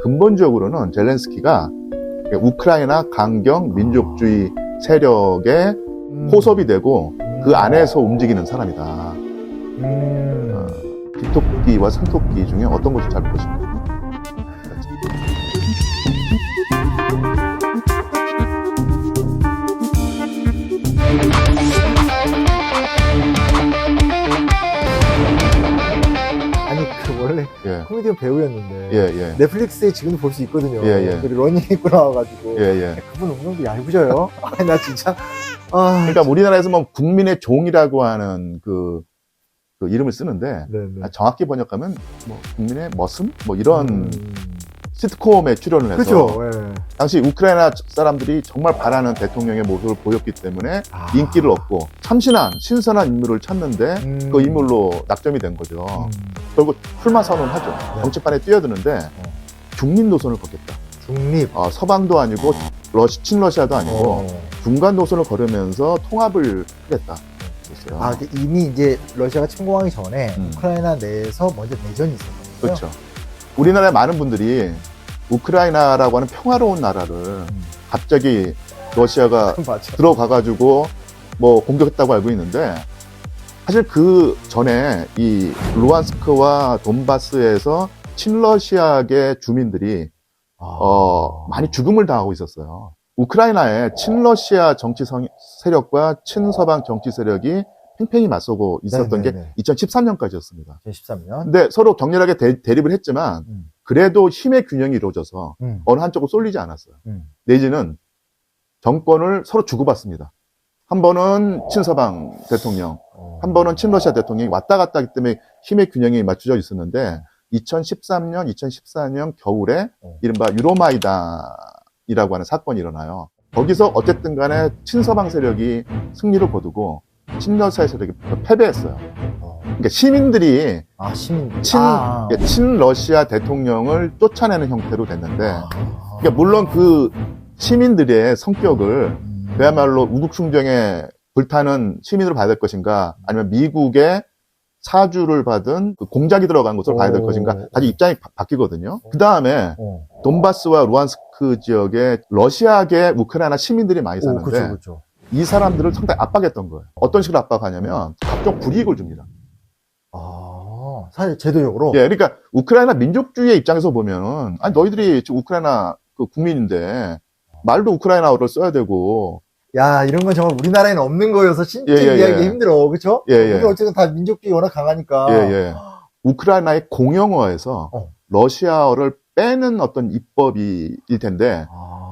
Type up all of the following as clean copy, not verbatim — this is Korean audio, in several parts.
근본적으로는 젤렌스키가 우크라이나 강경 민족주의 세력의 포섭이 되고 그 안에서 움직이는 사람이다. 뒷토끼와 산토끼 중에 어떤 것이 잘 보십니까? 아니 그 원래 예. 코미디언 배우였는데 예. 넷플릭스에 지금도 볼 수 있거든요. 예. 그리고 러닝 입고 나와가지고 예. 그분 운동도 얄궂어요. 아니 나 진짜 그러니까 우리나라에서 뭐 국민의 종이라고 하는 그 이름을 쓰는데 네네. 정확히 번역하면 뭐 국민의 머슴 뭐 이런 시트콤에 출연을 해서 그죠. 예. 당시 우크라이나 사람들이 정말 바라는 대통령의 모습을 보였기 때문에 인기를 얻고 참신한 신선한 인물을 찾는데 그 인물로 낙점이 된 거죠. 결국 출마 선언하죠. 네. 정치판에 뛰어드는데 중립 노선을 걷겠다. 중립. 서방도 아니고 친러시아도 아니고 중간 노선을 걸으면서 통합을 하겠다. 그랬어요. 아, 이미 이제 러시아가 침공하기 전에 음. 우크라이나 내에서 먼저 내전이 있었거든요. 그렇죠. 우리나라의 많은 분들이 우크라이나라고 하는 평화로운 나라를 갑자기 러시아가 맞죠. 들어가가지고 뭐 공격했다고 알고 있는데 사실 그 전에 이 루안스크와 돈바스에서 친러시아계 주민들이 많이 죽음을 당하고 있었어요. 우크라이나에 친러시아 정치 세력과 친서방 정치 세력이 팽팽히 맞서고 있었던 네네네. 게 2013년까지였습니다. 2013년. 근데 서로 격렬하게 대립을 했지만 그래도 힘의 균형이 이루어져서 어느 한쪽으로 쏠리지 않았어요. 내지는 정권을 서로 주고받습니다. 한 번은 친서방 대통령, 한 번은 친러시아 대통령이 왔다 갔다 하기 때문에 힘의 균형이 맞춰져 있었는데 2013년, 2014년 겨울에 이른바 유로마이단이라고 하는 사건이 일어나요. 거기서 어쨌든 간에 친서방 세력이 승리를 거두고 친러시아 세력이 패배했어요. 그러니까 시민들이 시민들. 친러시아 대통령을 쫓아내는 형태로 됐는데 그러니까 물론 그 시민들의 성격을 그야말로 우국충정에 불타는 시민으로 봐야 될 것인가 아니면 미국의 사주를 받은 그 공작이 들어간 것으로 봐야 될 것인가 아주 입장이 바뀌거든요. 그 다음에 돈바스와 루안스크 지역에 러시아계 우크라이나 시민들이 많이 사는데 그렇죠. 이 사람들을 상당히 압박했던 거예요. 어떤 식으로 압박하냐면 각종 불이익을 줍니다. 사실 제도적으로. 예, 그러니까 우크라이나 민족주의의 입장에서 보면은 아니 너희들이 지금 우크라이나 그 국민인데 말도 우크라이나어를 써야 되고. 야, 이런 건 정말 우리나라에는 없는 거여서 진짜 이해하기 힘들어. 그렇죠? 근데 어쨌든 다 민족주의 워낙 강하니까. 우크라이나의 공용어에서 러시아어를 빼는 어떤 입법일 텐데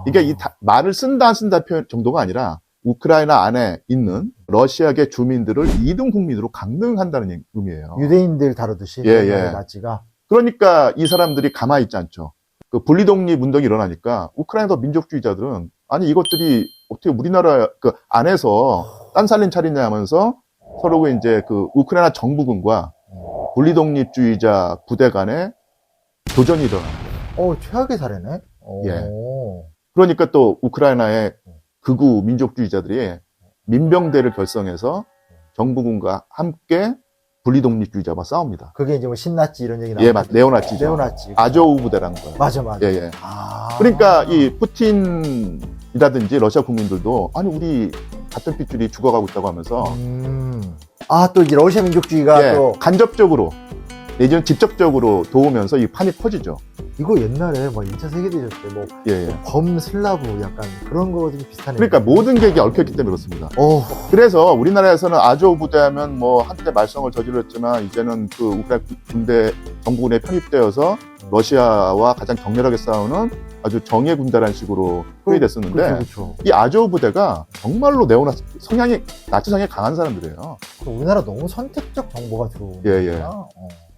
이게 이 말을 쓴다 안 쓴다 표현 정도가 아니라 우크라이나 안에 있는 러시아계 주민들을 2등 국민으로 강등한다는 의미예요. 유대인들 다루듯이. 나치가. 그러니까 이 사람들이 가만히 있지 않죠. 그 분리독립 운동이 일어나니까 우크라이나 민족주의자들은 아니 이것들이 어떻게 우리나라 그 안에서 딴살림 차리냐 하면서 서로 이제 그 우크라이나 정부군과 분리독립주의자 부대 간에 교전이 일어나요. 최악의 사례네. 그러니까 또 우크라이나의 극우 민족주의자들이 민병대를 결성해서 정부군과 함께 분리독립주의자와 싸웁니다. 그게 이제 뭐 신나치 이런 얘기 나오죠. 네오나치죠. 네오나치. 아조우 부대라는 거예요. 맞아. 그러니까 이 푸틴이라든지 러시아 국민들도 아니 우리 같은 핏줄이 죽어가고 있다고 하면서 또 이제 러시아 민족주의가 또 간접적으로 내지는 직접적으로 도우면서 이 판이 퍼지죠. 이거 옛날에 뭐 2차 세계대전 때 뭐 범슬라브 약간 그런 거들이 비슷하네요. 그러니까 모든 게 얽혀있기 때문에 그렇습니다. 그래서 우리나라에서는 아조우 부대하면 뭐 한때 말썽을 저질렀지만 이제는 그 우크라이나 군대 정부군에 편입되어서 러시아와 가장 격렬하게 싸우는 아주 정예 군대라는 식으로 표현됐었는데 그렇죠. 이 아조우 부대가 정말로 네오나치 나치 성향이 강한 사람들이에요. 우리나라 너무 선택적 정보가 들어오니까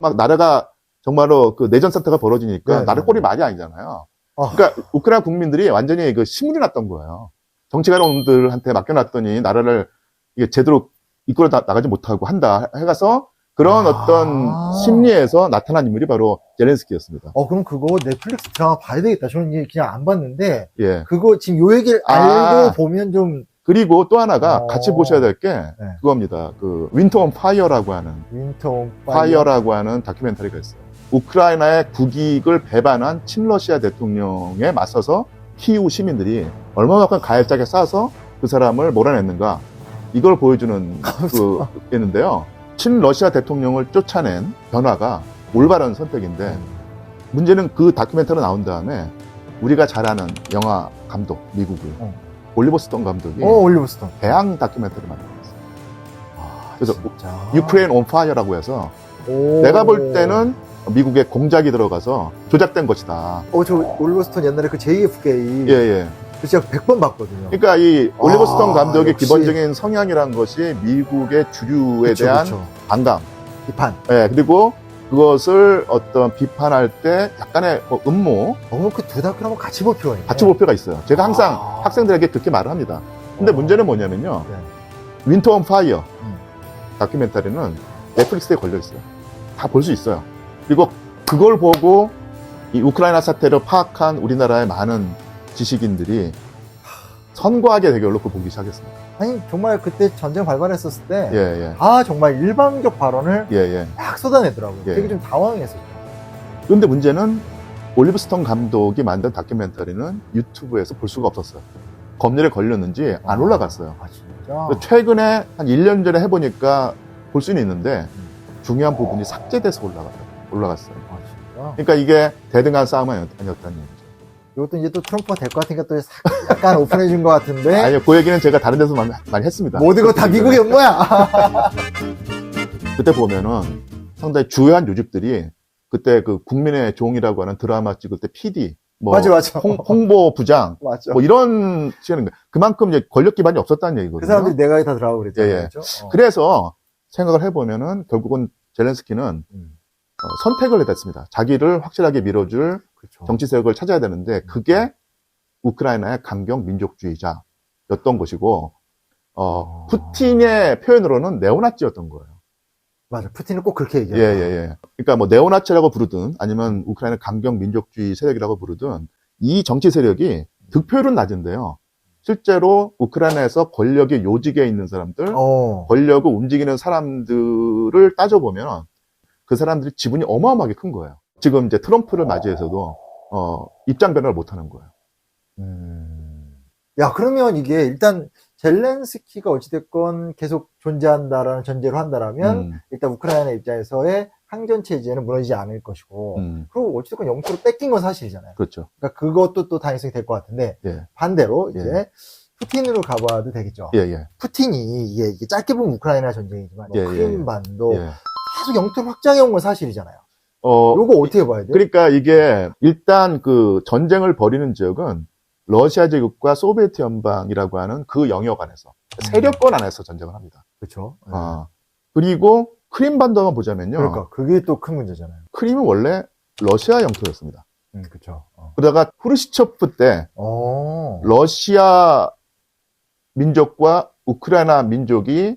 막 나라가 정말로 그 내전 사태가 벌어지니까 나라 꼴이 말이 아니잖아요. 그러니까 우크라이나 국민들이 완전히 그 신물이 났던 거예요. 정치가놈들한테 맡겨놨더니 나라를 이게 제대로 이끌어 나가지 못하고 한다 해가서 그런 어떤 심리에서 나타난 인물이 바로 젤렌스키였습니다. 그럼 그거 넷플릭스 드라마 봐야 되겠다. 저는 그냥 안 봤는데 그거 지금 요 얘기를 알고 보면 좀. 그리고 또 하나가 같이 보셔야 될 게 그겁니다. 그 윈터 온 파이어라고 하는 다큐멘터리가 있어요. 우크라이나의 국익을 배반한 친러시아 대통령에 맞서서 키이우 시민들이 얼마만큼 가열차게 싸서 그 사람을 몰아냈는가, 이걸 보여주는 그였는데요. 친러시아 대통령을 쫓아낸 변화가 올바른 선택인데, 문제는 그 다큐멘터리 나온 다음에 우리가 잘 아는 영화 감독, 미국의 올리버 스톤 감독이 올리버 스톤 대항 다큐멘터리 만들었어요. 그래서 진짜. 유크레인 온 파이어라고 해서 내가 볼 때는 미국의 공작이 들어가서 조작된 것이다. 저 올리버 스톤 옛날에 그 JFK 예. 그 제가 100번 봤거든요. 그러니까 이 올리버 스톤 감독의 역시. 기본적인 성향이란 것이 미국의 주류에 그쵸, 대한 그쵸. 반감. 비판. 예, 그리고 그것을 어떤 비판할 때 약간의 음모, 그 두 다큐를 한번 같이 볼 필요가 있네. 같이 볼 필요가 있어요. 제가 항상 학생들에게 그렇게 말을 합니다. 근데 문제는 뭐냐면요. 네. 윈터 온 파이어 다큐멘터리는 넷플릭스에 걸려 있어요. 다 볼 수 있어요. 그리고 그걸 보고 이 우크라이나 사태를 파악한 우리나라의 많은 지식인들이 선과학의 대결로 그걸 보기 시작했습니다. 아니 정말 그때 전쟁 발발했었을 때 예. 정말 일방적 발언을 예. 막 쏟아내더라고요. 예. 되게 좀 당황했었죠. 그런데 문제는 올리버 스톤 감독이 만든 다큐멘터리는 유튜브에서 볼 수가 없었어요. 검열에 걸렸는지 안 올라갔어요. 진짜? 최근에 한 1년 전에 해보니까 볼 수는 있는데 중요한 부분이 삭제돼서 올라갔어요. 진짜? 그러니까 이게 대등한 싸움은 아니었다는 얘기죠. 이것도 이제 또 트럼프가 될 것 같으니까 또 약간 오픈해준 것 같은데. 아니요, 그 얘기는 제가 다른 데서 많이 했습니다. 모든 거 다 미국의 음모야! 그때 보면은 상당히 주요한 요직들이 그때 그 국민의 종이라고 하는 드라마 찍을 때 PD, 맞아. 홍보부장, 맞아. 이런 시간인 거예요. 그만큼 이제 권력 기반이 없었다는 얘기거든요. 그 사람들이 내가 다 들어가고 그랬잖아요. 예. 그렇죠? 그래서 생각을 해보면은 결국은 젤렌스키는 선택을 해댔습니다. 자기를 확실하게 밀어줄 그렇죠. 정치 세력을 찾아야 되는데 그게 우크라이나의 강경 민족주의자였던 것이고 푸틴의 표현으로는 네오나치였던 거예요. 맞아. 푸틴은 꼭 그렇게 얘기해요. 예. 그러니까 뭐 네오나치라고 부르든 아니면 우크라이나 강경 민족주의 세력이라고 부르든 이 정치 세력이 득표율은 낮은데요. 실제로 우크라이나에서 권력의 요직에 있는 사람들, 권력을 움직이는 사람들을 따져보면 그 사람들이 지분이 어마어마하게 큰 거예요. 지금 이제 트럼프를 맞이해서도 입장 변화를 못 하는 거예요. 야, 그러면 이게 일단 젤렌스키가 어찌됐건 계속 존재한다라는 전제로 한다라면 일단 우크라이나 입장에서의 항전 체제는 무너지지 않을 것이고 그리고 어찌됐건 영토를 뺏긴 건 사실이잖아요. 그렇죠. 그러니까 그것도 또 다행성이 될 것 같은데 예. 반대로 이제 푸틴으로 가봐도 되겠죠. 예. 푸틴이 이게 짧게 보면 우크라이나 전쟁이지만 크림반도 예. 계속 영토를 확장해 온 건 사실이잖아요. 요거 어떻게 봐야 돼요? 그러니까 이게 일단 그 전쟁을 벌이는 지역은 러시아 제국과 소비에트 연방이라고 하는 그 영역 안에서 세력권 안에서 전쟁을 합니다. 그렇죠. 그리고 크림반도만 보자면요. 그러니까 그게 또 큰 문제잖아요. 크림은 원래 러시아 영토였습니다. 그렇죠. 그러다가 후르시초프 때 러시아 민족과 우크라이나 민족이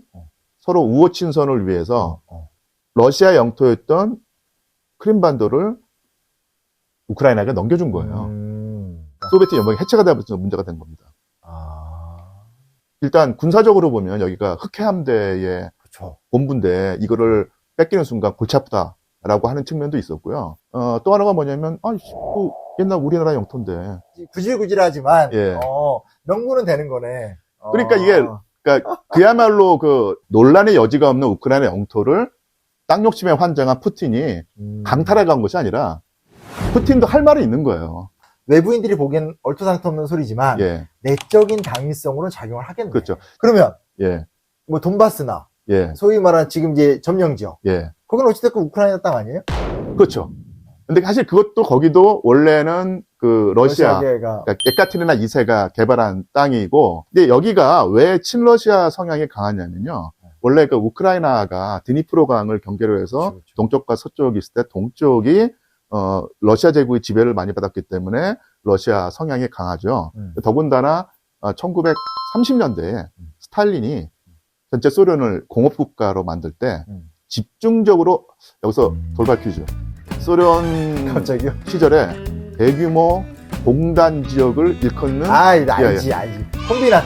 서로 우호 친선을 위해서 러시아 영토였던 크림반도를 우크라이나에게 넘겨준 거예요. 소비에트 연방이 해체가 되면서 문제가 된 겁니다. 일단 군사적으로 보면 여기가 흑해함대의 그렇죠. 본부인데 이거를 뺏기는 순간 골치 아프다라고 하는 측면도 있었고요. 또 하나가 뭐냐면 옛날 우리나라 영토인데 구질구질하지만 예. 명분은 되는 거네. 그러니까 이게 그야말로 그 논란의 여지가 없는 우크라이나 영토를 땅 욕심에 환장한 푸틴이 강탈해 간 것이 아니라 푸틴도 할 말이 있는 거예요. 외부인들이 보기엔 얼토당토없는 소리지만 예. 내적인 당위성으로 작용을 하겠네요. 그렇죠. 그러면 예. 뭐 돈바스나 예. 소위 말하는 지금 이제 점령 지역. 예. 거기는 어찌됐건 우크라이나 땅 아니에요? 그렇죠. 근데 사실 그것도 거기도 원래는 그 러시아계가 그러니까 예카테리나 2세가 개발한 땅이고, 근데 여기가 왜 친러시아 성향이 강하냐면요. 원래 그 우크라이나가 드니프로 강을 경계로 해서 그렇죠. 동쪽과 서쪽이 있을 때 동쪽이 러시아 제국의 지배를 많이 받았기 때문에 러시아 성향이 강하죠. 더군다나 1930년대에 스탈린이 전체 소련을 공업국가로 만들 때 집중적으로 여기서 돌발 퀴즈. 소련 갑자기요? 시절에 대규모 공단 지역을 일컫는 알지.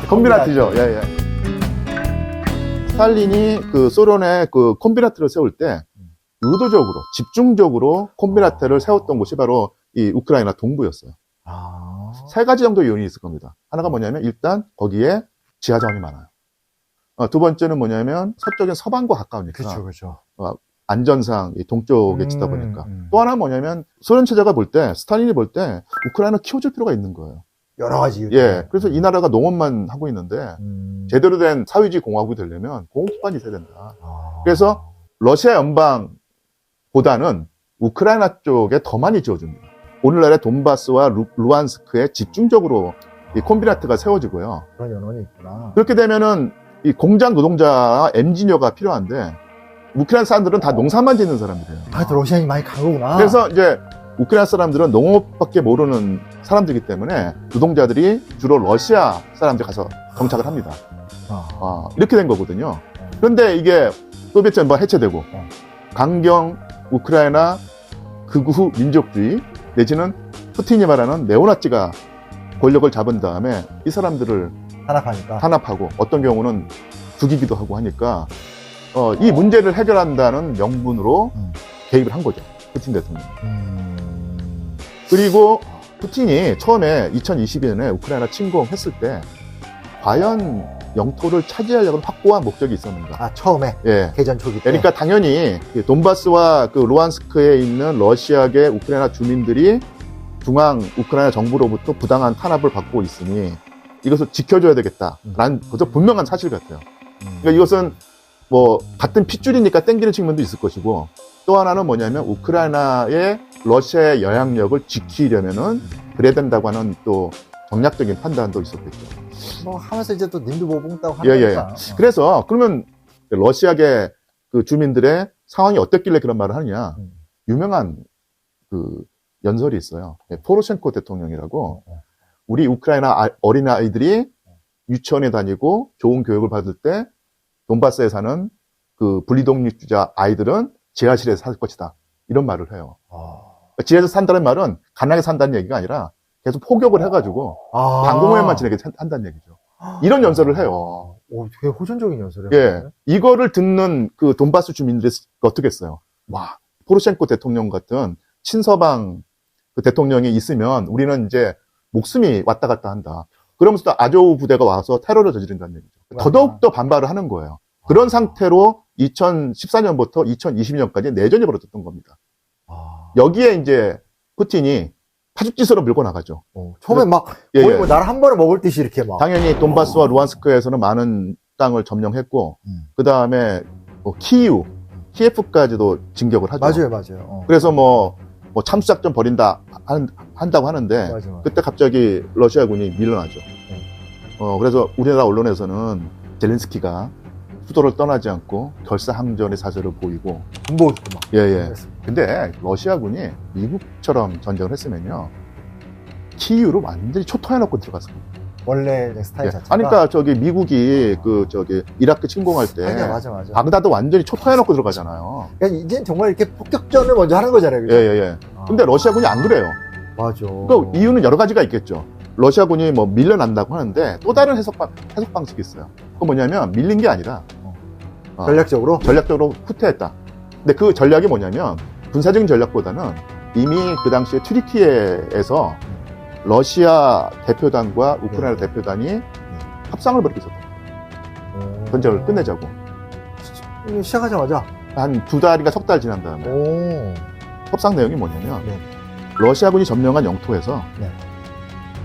콤비나트죠. 예. 스탈린이 그 소련의 그 콤비나트를 세울 때 의도적으로, 집중적으로 콤비나트를 세웠던 곳이 바로 이 우크라이나 동부였어요. 세 가지 정도 요인이 있을 겁니다. 하나가 뭐냐면 일단 거기에 지하자원이 많아요. 두 번째는 뭐냐면 서쪽엔 서방과 가까우니까. 그렇죠. 안전상 이 동쪽에 지다 보니까. 또 하나는 뭐냐면 소련 체제가 볼 때, 스탈린이 볼 때 우크라이나 키워줄 필요가 있는 거예요. 여러 가지 이유. 예. 그래서 이 나라가 농업만 하고 있는데 제대로 된 사회주의 공화국이 되려면 공업기반이 있어야 된다. 그래서 러시아 연방보다는 우크라이나 쪽에 더 많이 지어줍니다. 오늘날의 돈바스와 루안스크에 집중적으로 이 콤비나트가 세워지고요. 그런 연원이 있구나. 그렇게 되면은 이 공장 노동자와 엔지니어가 필요한데 우크라이나 사람들은 다 농사만 짓는 사람들이에요. 또 러시아인이 많이 간 거구나. 그래서 이제 우크라이나 사람들은 농업밖에 모르는 사람들이기 때문에 노동자들이 주로 러시아 사람들 가서 정착을 합니다. 이렇게 된 거거든요. 그런데 이게 소비에트 연방 해체되고 강경 우크라이나 극우 민족주의 내지는 푸틴이 말하는 네오나치가 권력을 잡은 다음에 이 사람들을 탄압하고 어떤 경우는 죽이기도 하고 하니까 이 문제를 해결한다는 명분으로 개입을 한 거죠. 푸틴 대통령. 그리고 푸틴이 처음에 2022년에 우크라이나 침공했을 때 과연 영토를 차지하려는 확고한 목적이 있었는가? 처음에? 예. 개전 초기 때? 그러니까 당연히 돈바스와 그 루안스크에 있는 러시아계 우크라이나 주민들이 중앙 우크라이나 정부로부터 부당한 탄압을 받고 있으니 이것을 지켜줘야 되겠다라는 것도 분명한 사실 같아요. 그러니까 이것은 뭐 같은 핏줄이니까 땡기는 측면도 있을 것이고 또 하나는 뭐냐면 우크라이나의 러시아의 영향력을 지키려면은 그래야 된다고 하는 또 정략적인 판단도 있었겠죠. 하면서 이제 또 님도 뭐 뽕따고 하는 거니까. 그래서 그러면 러시아계 그 주민들의 상황이 어땠길래 그런 말을 하느냐. 유명한 그 연설이 있어요. 포로셴코 대통령이라고 우리 우크라이나 어린아이들이 유치원에 다니고 좋은 교육을 받을 때 돈바스에 사는 그 분리독립주의자 아이들은 지하실에서 살 것이다. 이런 말을 해요. 지하실에서 산다는 말은 가난하게 산다는 얘기가 아니라 계속 포격을 해가지고 방공호에만 지내게 한다는 얘기죠. 이런 연설을 해요. 되게 호전적인 연설이에요. 예, 이거를 듣는 그 돈바스 주민들이 어떻게 했어요? 와, 포로셴코 대통령 같은 친서방 그 대통령이 있으면 우리는 이제 목숨이 왔다 갔다 한다. 그러면서 또 아조우 부대가 와서 테러를 저지른다는 얘기죠. 더더욱 반발을 하는 거예요. 그런 상태로 2014년부터 2020년까지 내전이 벌어졌던 겁니다. 여기에 이제 푸틴이 파죽지세로 밀고 나가죠. 처음에 막 거의 뭐 나라 한 번에 먹을 듯이 이렇게 막. 당연히 돈바스와 루안스크에서는 많은 땅을 점령했고 그 다음에 키예프까지도 진격을 하죠. 맞아요. 그래서 뭐 참수작전 벌인다 한다고 하는데 맞아. 그때 갑자기 러시아군이 밀려나죠. 그래서 우리나라 언론에서는 젤렌스키가 수도를 떠나지 않고 결사항전의 사세를 보이고 군복 입고 막. 근데 러시아군이 미국처럼 전쟁을 했으면요 키이우를 완전히 초토해놓고 들어갔을 겁니다. 원래 스타일 자체가. 그러니까 미국이 이라크 침공할 때 맞아. 바그다드 완전히 초토해놓고 들어가잖아요. 그러니까 이제는 정말 이렇게 폭격전을 먼저 하는 거잖아요. 그죠? 근데 러시아군이 안 그래요. 맞아. 그 이유는 여러 가지가 있겠죠. 러시아군이 뭐 밀려난다고 하는데 또 다른 해석 방식이 있어요. 그건 뭐냐면 밀린 게 아니라 전략적으로 후퇴했다. 근데 그 전략이 뭐냐면 군사적인 전략보다는 이미 그 당시에 튀르키예에서 러시아 대표단과 우크라이나 대표단이 협상을 벌이고 있었다. 전쟁을 끝내자고. 시작하자마자 한 2달인가 석 달 지난 다음에 협상 내용이 뭐냐면 러시아군이 점령한 영토에서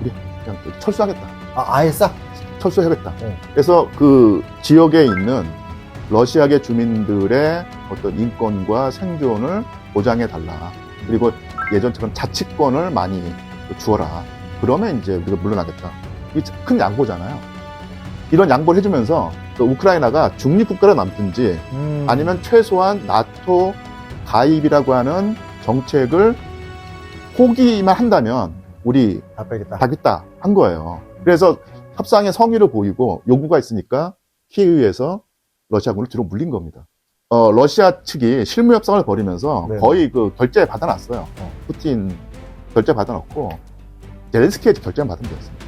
우리 그냥 철수하겠다. 아예 싹 철수하겠다. 그래서 그 지역에 있는 러시아계 주민들의 어떤 인권과 생존을 보장해달라. 그리고 예전처럼 자치권을 많이 주어라. 그러면 이제 우리가 물러나겠다. 이게 큰 양보잖아요. 이런 양보를 해주면서 우크라이나가 중립국가로 남든지 아니면 최소한 나토 가입이라고 하는 정책을 포기만 한다면 우리 받겠다 한 거예요. 그래서 협상의 성의를 보이고 요구가 있으니까 키예프에서 러시아군을 뒤로 물린 겁니다. 러시아 측이 실무 협상을 벌이면서 거의 그 결제 받아놨어요. 푸틴 결제 받아놓고 젤렌스키에 결제만 받으면 되었습니다.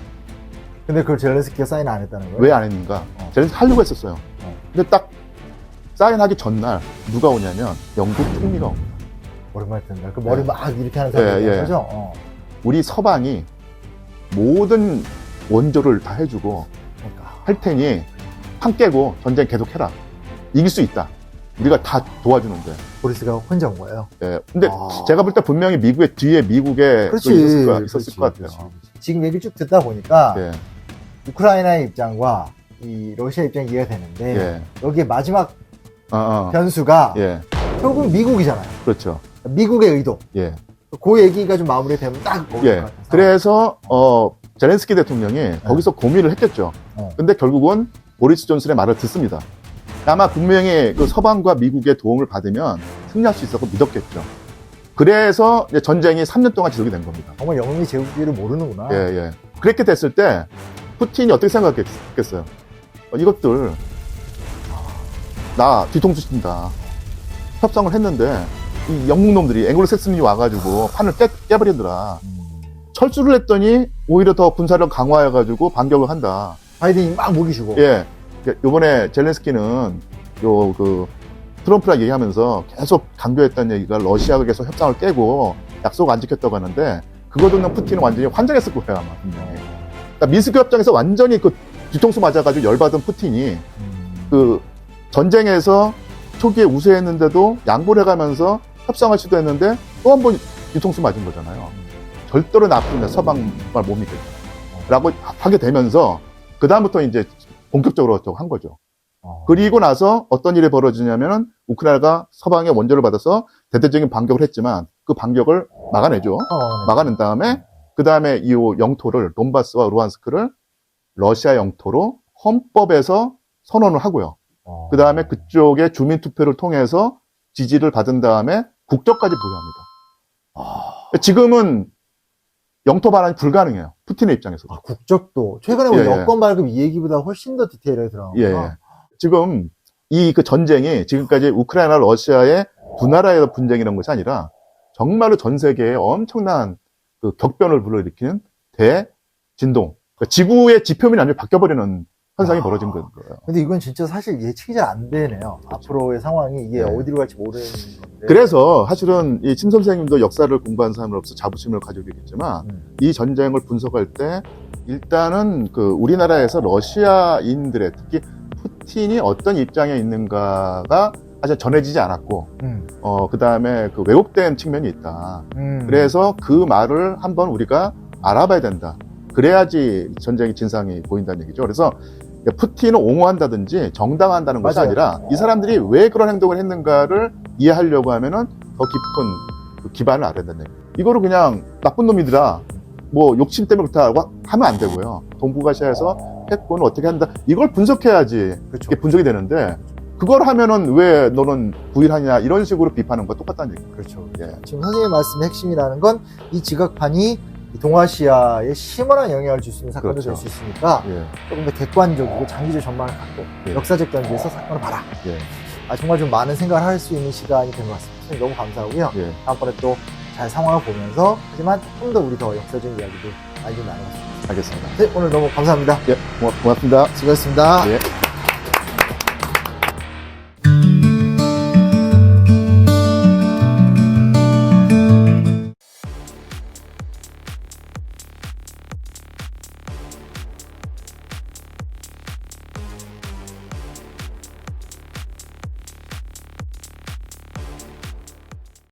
근데 그걸 젤렌스키가 사인 안 했다는 거예요? 왜 안 했는가? 젤렌스키 하려고 했었어요. 근데 딱 사인하기 전날 누가 오냐면 영국 총리가 옵니다. 오랜만에 듣는다. 그 머리 네. 막 이렇게 하는 사람이 예, 예. 거죠? 우리 서방이 모든 원조를 다 해주고 그러니까. 할 테니 판 깨고 전쟁 계속해라. 이길 수 있다. 우리가 다 도와주는데. 보리스가 혼자 온 거예요. 예. 근데 아. 제가 볼 때 분명히 미국의 뒤에 미국에 그렇지. 있었을 것 같아요. 그렇지. 지금 얘기를 쭉 듣다 보니까 예. 우크라이나의 입장과 이 러시아 입장이 이해가 되는데 예. 여기에 마지막 어. 변수가 예. 결국 미국이잖아요. 그렇죠. 미국의 의도. 예. 그 얘기가 좀 마무리되면 딱 어울릴 예. 것 같아서. 그래서 제렌스키 대통령이 거기서 고민을 했겠죠. 근데 결국은 보리스 존슨의 말을 듣습니다. 아마 분명히 그 서방과 미국의 도움을 받으면 승리할 수 있었고 믿었겠죠. 그래서 이제 전쟁이 3년 동안 지속이 된 겁니다. 정말 영웅이 제국기를 모르는구나. 예, 예. 그렇게 됐을 때 푸틴이 어떻게 생각했겠어요? 이것들 나 뒤통수 친다. 협상을 했는데 이 영국 놈들이 앵글로색슨이 와가지고 판을 깨버리더라. 철수를 했더니 오히려 더 군사력 강화해가지고 반격을 한다. 바이든이 막 목이 주고. 예. 요번에 젤렌스키는 트럼프랑 얘기하면서 계속 강조했던 얘기가 러시아가 계속 협상을 깨고 약속 안 지켰다고 하는데 그거 듣는 푸틴은 완전히 환장했을 거예요, 아마. 분명히. 그러니까 미스크 협정에서 완전히 그 뒤통수 맞아가지고 열받은 푸틴이 그 전쟁에서 초기에 우세했는데도 양보를 해가면서 협상을 시도했는데 또 한 번 뒤통수 맞은 거잖아요. 절대로 나쁜 서방 말 못 믿겠다. 라고 하게 되면서 그다음부터 이제 본격적으로 한 거죠. 그리고 나서 어떤 일이 벌어지냐면은 우크라이나가 서방의 원조를 받아서 대대적인 반격을 했지만 그 반격을 막아내죠. 막아낸 다음에 그 다음에 이 영토를 돈바스와 루안스크를 러시아 영토로 헌법에서 선언을 하고요. 그 다음에 그쪽에 주민 투표를 통해서 지지를 받은 다음에 국적까지 부여합니다. 지금은 영토 반환이 불가능해요. 푸틴의 입장에서. 국적도 최근에 뭐 여권 발급 이 얘기보다 훨씬 더 디테일하게 들어가요. 예. 지금 이 그 전쟁이 지금까지 우크라이나, 러시아의 두 나라의 분쟁이라는 것이 아니라 정말로 전 세계에 엄청난 그 격변을 불러일으키는 대진동. 그러니까 지구의 지표면이 완전히 바뀌어버리는 현상이 벌어진 거예요. 근데 이건 진짜 사실 예측이 잘 안 되네요. 그렇죠. 앞으로의 상황이 이게 어디로 갈지 모르는 건데. 그래서 사실은 이 침 선생님도 역사를 공부한 사람으로서 자부심을 가지고 있겠지만 이 전쟁을 분석할 때 일단은 그 우리나라에서 러시아인들의 특히 푸틴이 어떤 입장에 있는가가 아직 전해지지 않았고, 그 다음에 그 왜곡된 측면이 있다. 그래서 그 말을 한번 우리가 알아봐야 된다. 그래야지 전쟁의 진상이 보인다는 얘기죠. 그래서 푸틴을 옹호한다든지 정당화한다는 것이 아니라 이 사람들이 왜 그런 행동을 했는가를 이해하려고 하면은 더 깊은 그 기반을 알아야 된다는 얘기예요. 이거를 그냥 나쁜 놈이더라. 뭐 욕심 때문에 그렇다고 하면 안 되고요. 동북아시아에서 했고는 어떻게 한다. 이걸 분석해야지 이게 분석이 되는데 그걸 하면은 왜 너는 부일하냐 이런 식으로 비판하는 거 똑같다는 얘기예요. 그렇죠. 예. 지금 선생님 말씀의 핵심이라는 건 이 지각판이 동아시아에 심원한 영향을 줄 수 있는 사건도 될 수 있으니까 조금 더 객관적이고 장기적 전망을 갖고 역사적 견지에서 사건을 봐라. 정말 좀 많은 생각을 할 수 있는 시간이 된 것 같습니다. 선생님 너무 감사하고요. 다음번에 또 잘 상황을 보면서 하지만 좀 더 우리 더 역사적인 이야기도 많이 좀 나눠봤습니다. 알겠습니다. 네, 오늘 너무 감사합니다. 고맙습니다. 수고하셨습니다. 예.